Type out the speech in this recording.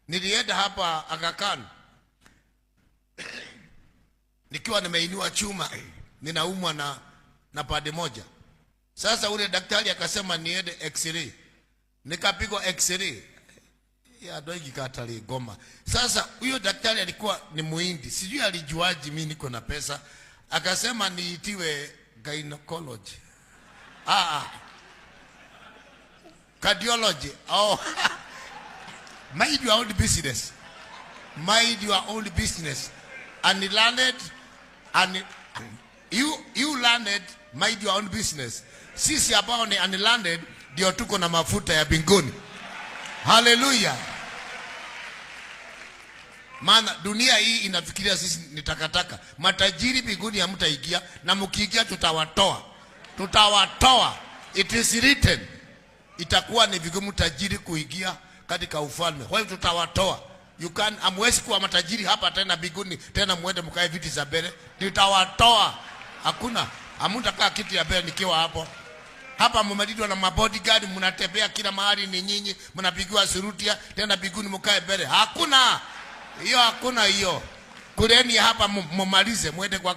Nilienda hapa Aga Khan nikiwa nimeinua chuma, ninaumwa na pande moja. Sasa ule daktari akasema niende x-ray. Nikapigwa x-ray. Ya doigi katali goma. Sasa huyo daktari alikuwa ni Muhindi. Sijui alijuaje mimi niko na pesa. Akasema niitiwe gynecology. Cardiology. Oh. Mind your own business. Mind your own business. And he landed, and you landed, mind your own business. Sisi ambao ni unlanded ndio tuko na mafuta ya mbinguni. Hallelujah. Maana dunia hii inafikiria sisi ni takataka. Matajiri mbinguni hamtaingia, na mkiingia tutawatoa. Tutawatoa. It is written. Itakuwa ni vigumu tajiri kuingia katika ufalme. Kwa hiyo tutawatoa. Amwezi kuwa matajiri hapa tena mbinguni tena muende mkae viti za mbele. Tutawatoa. Hakuna. Hamtakaa kiti ya mbele nikiwa hapo. Hapa mmelindwa na mabodyguard, mnatembea kila mahali ni nyinyi, mnapigiwa surutia tena mbinguni mkae mbele. Hakuna. Hiyo hakuna hiyo. Kuleni hapa mmalize muende kwa